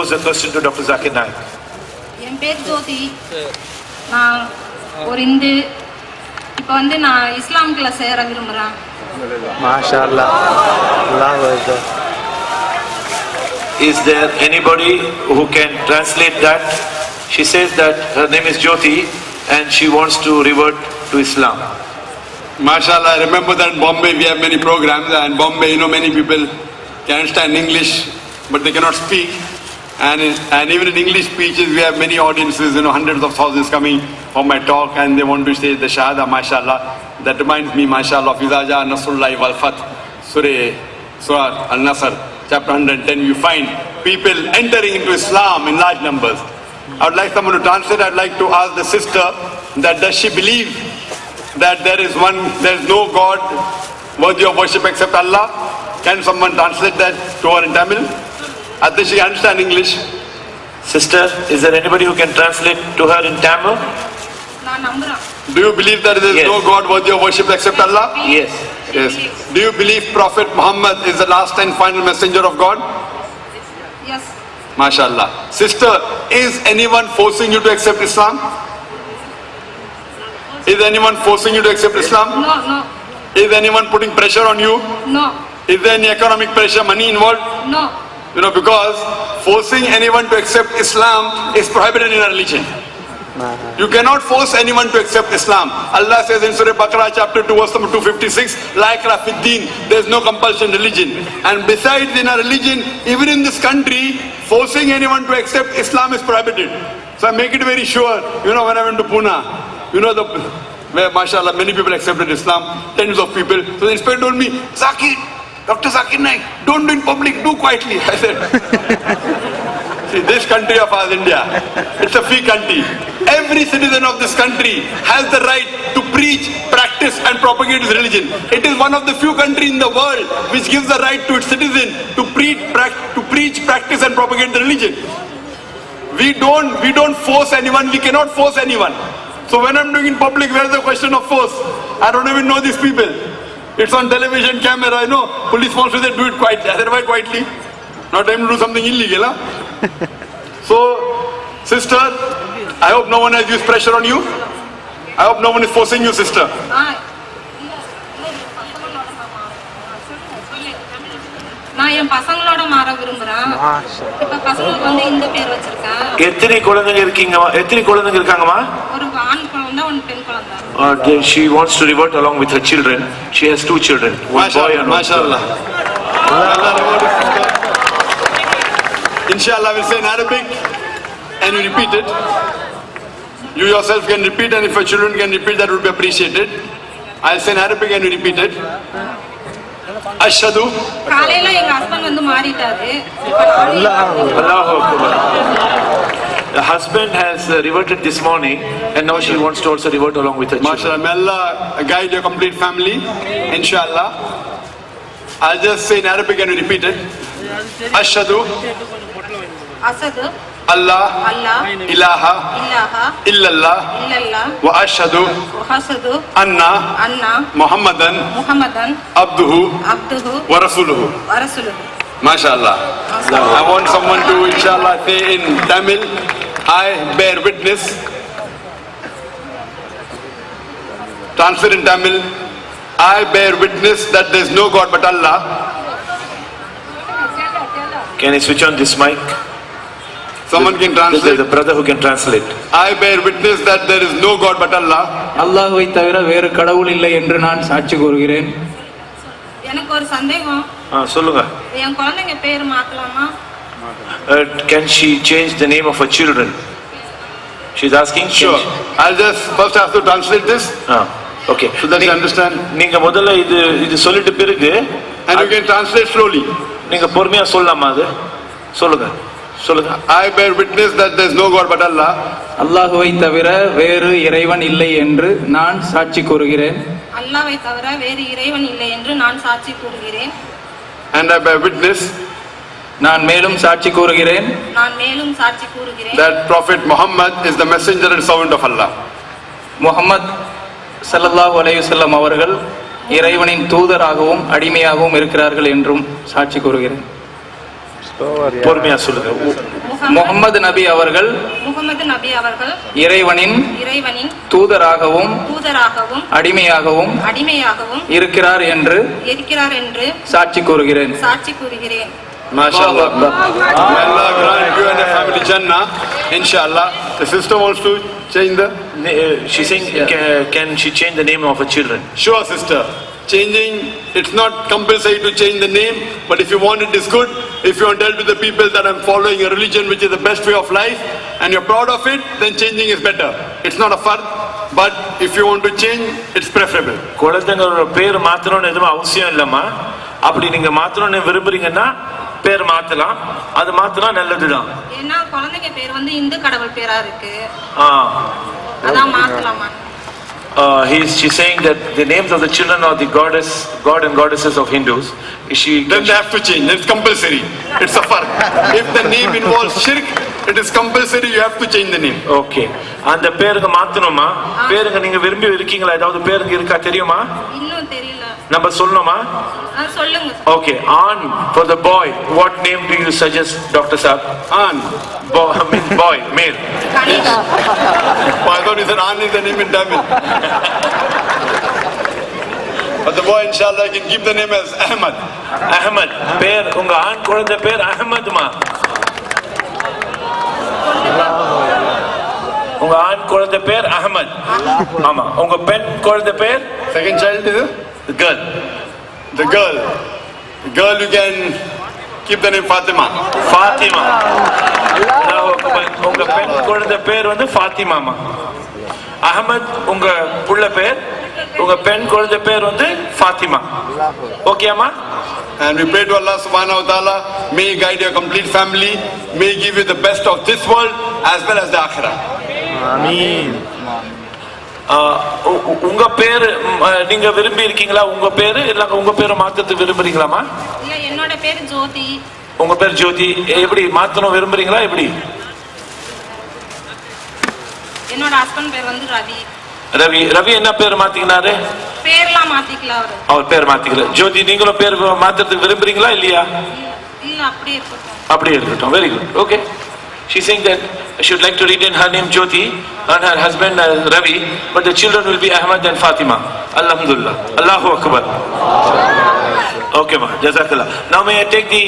pose a question to Dr. Zakir Naik. என் பேர் ஜோதி. நான் ஒரு இந்து. இப்போ வந்து நான் இஸ்லாம்குள்ள சேர விரும்புகிறேன். மாஷாஅல்லாஹ். அல்லாஹ் Akbar. Is there anybody who can translate that? She says that her name is Jyoti and she wants to revert to Islam. MashaAllah, I remember that in Bombay we have many programs, and Bombay, many people can understand English but they cannot speak, and even in English speeches we have many audiences, hundreds of thousands coming for my talk, and they want to say the Shahada. MashaAllah, that reminds me, MashaAllah, of Iza Jaa Nasrullahi wal Fath, Surah Al-Nasr, chapter 110. You find people entering into Islam in large numbers. I would like someone to translate. I would like to ask the sister that does she believe that there is no God worthy of worship except Allah? Can someone translate that to her in Tamil? I think she understands English. Sister, is there anybody who can translate to her in Tamil? நான் நம்புறேன். Do you believe that there is Yes. no God worthy of worship except Allah? Yes. Yes. Do you believe Prophet Muhammad is the last and final messenger of God? Yes. MashaAllah. Sister, is anyone forcing you to accept Islam? Is anyone forcing you to accept Islam? No no Is anyone putting pressure on you? No Is there any economic pressure, money involved? No. Because forcing anyone to accept Islam is prohibited in our religion. You cannot force anyone to accept Islam. Allah says in Surah Baqarah chapter 2 verse number 256, La ikraha fid din, there is no compulsion in religion. And besides, in our religion, even in this country, forcing anyone to accept Islam is prohibited. So I make it very sure, when I went to Pune, where mashallah many people accepted Islam, tens of people. So the inspector told me, Zakir, Dr. Zakir Naik, don't do in public, do quietly. I said, see, this country of ours, India, it's a free country. Every citizen of this country has the right to preach, practice and propagate his religion. It is one of the few countries in the world which gives the right to its citizen to preach, practice and propagate the religion. We don't force anyone, we cannot force anyone. So when I'm doing in public, where is the question of force? I don't even know these people. It's on television, camera, I know. Police wants to say, do it quietly. I said, why quietly? Not time to do something illegal, huh? So, sister, I hope no one has used pressure on you. I hope no one is forcing you, sister. நான் என் பசங்களோட மாற விரும்புறேன். இப்ப பசங்களுக்கு வந்து இந்த பேர் வச்சிருக்கேன். எத்தனை குழந்தைங்க இருக்காங்கம்மா? ஒரு ஆண் குழந்தை, ஒரு பெண் குழந்தை. She wants to revert along with her children. She has 2 children, one boy and one girl. MashaAllah. Inshallah, we'll say in Arabic and you repeat it. You yourself can repeat, and if your children can repeat, that would be appreciated. I'll say in Arabic and you repeat it. Ashhadu. காலையில எங்க husband வந்து மாறிட்டாரு. Allahu Akbar. The husband has reverted this morning, and now she wants to also revert along with her children. MashaAllah, may Allah guide your complete family, inshallah. I'll just say in Arabic and you repeat it. Ashhadu. Asad. Allah. Ilaha. Illallah. Wa ashhadu. Anna. Muhammadan. Abduhu. Wa rasuluhu. MashaAllah. I want someone to, inshallah, say in Tamil, I bear witness. Translate in Tamil, I bear witness that there is no God but Allah. Can I switch on this mic? Someone can translate. There's a brother who can translate. I bear witness that there is no God but Allah. அல்லாஹ்வை தவிர வேறு கடவுள் இல்லை என்று நான் சாட்சி கூறுகிறேன். எனக்கு ஒரு சந்தேகம். சொல்லுங்க. என் குழந்தைங்க பேர் மாத்தலாமா? Can she change the name of her children? She's asking. Sure. I'll just first have to translate this. Okay. So that you understand. நீங்க முதல்ல இது சொல்லிட்டு பிறகு and you can translate slowly. நீங்க பொறுமையா சொல்லலாமா? அது சொல்லுங்க. I bear witness that there is no God but Allah. அல்லாஹ்வை தவிர வேறு இறைவன் இல்லை என்று நான் சாட்சி கூறுகிறேன். அல்லாஹ்வை தவிர வேறு இறைவன் இல்லை என்று நான் சாட்சி கூறுகிறேன். And I bear witness. நான் மேலும் சாட்சி கூறுகிறேன். That Prophet Muhammad is the messenger and servant of Allah. Muhammad ஸல்லல்லாஹு அலைஹி வஸல்லம் அவர்கள் இறைவனின் தூதராகவும் அடிமையாகவும் இருக்கிறார்கள் என்றும் சாட்சி கூறுகிறேன். பொறுமையா சொல்லுங்க. முகமது நபி அவர்கள் முகமது நபி அவர்கள் இறைவனின் இறைவனின் தூதராகவும் தூதராகவும் அடிமையாகவும் இருக்கிறார் என்று சாட்சி கூறுகிறேன். சாட்சி கூறுகிறேன். MashaAllah. May Allah grant you and your family Jannah. Inshallah. The sister wants to change the... She's saying, can she change the name of her children? Sure, sister. Changing, it's not compulsory to change the name, but if you want it is good. If you want to tell to the people that I'm following a religion which is the best way of life, and you're proud of it, then changing is better. It's not a fard, but if you want to change, it's preferable. குழந்தைங்களோட பேர் மாத்தணும்னு எதுவும் அவசியம் இல்லம்மா. அப்படி நீங்க மாத்தணும்னு விரும்புறீங்கன்னா பேர் மாத்தலாம். அது மாத்தினா நல்லதுதான். ஏன்னா குழந்தைங்க பேர் வந்து இந்து கடவுள் பேரா இருக்கு. அதான் மாத்தலாமா? She's saying that the names of the children are the god and goddesses of Hindus. Then they have to change. It's compulsory. It's a fard. If the name involves shirk, it is compulsory. You have to change the name. Okay. அந்த பேருக்கு மாத்தணுமா? பேருங்க நீங்க விரும்பி இருக்கீங்களா? ஏதாவது பேருங்க இருக்கா தெரியுமா? இன்னும் தெரியல. நம்ம சொல்லணுமா? சொல்லுங்க. Okay. An for the boy. What name do you suggest, Dr. Saab? An. Boy, male. Kanish. I thought you said An is the name in Tamil. But the boy, inshallah, can keep the name as Ahmad. Ahmad. பேர் உங்க ஆண் குழந்தை பேர் அஹமத்மா. உங்க ஆண் குழந்தை பேர் அஹமத். ஆமா. உங்க பெண் குழந்தை பேர்? Second child is the girl. The girl you can keep the name Fatima. Fatima. உங்க பெண் குழந்தை பேர் வந்து ஃபாத்திமாமா. அஹமத் உங்க புள்ள பேர், உங்க பெண் குழந்தை பேர் வந்து ஃபாத்திமா. ஓகேமா? And we pray to Allah subhanahu wa ta'ala, may He guide your complete family, may He give you the best of this world as well as the akhirah. Ameen. உங்க பேரு நீங்க விரும்பி இருக்கீங்களா? உங்க பேரு இல்ல உங்க பேரை மாத்தது விரும்புறீங்களாமா? இல்ல என்னோட பேர் ஜோதி. உங்க பேர் ஜோதி. எப்படி மாத்தணும் விரும்புறீங்களா? எப்படி? என்னோட ஹஸ்பண்ட் பேர் வந்து ரவி. ரவி என்ன பேர் மாத்திக்கினாரு? பேர்லாம் மாத்திக்கல அவரு. அவர் பேர் மாத்திக்கல. ஜோதி நீங்களும் பேர் மாத்துறதுக்கு விரும்புறீங்களா இல்லையா? இல்ல அப்படியே இருக்கட்டும். அப்படியே இருக்கட்டும். Very good. Okay. She's saying that she would like to retain her name Jyoti and her husband Ravi, but the children will be Ahmad and Fatima. Alhamdulillah. Allahu Akbar. Okay ma. Jazakallah. Now may I take the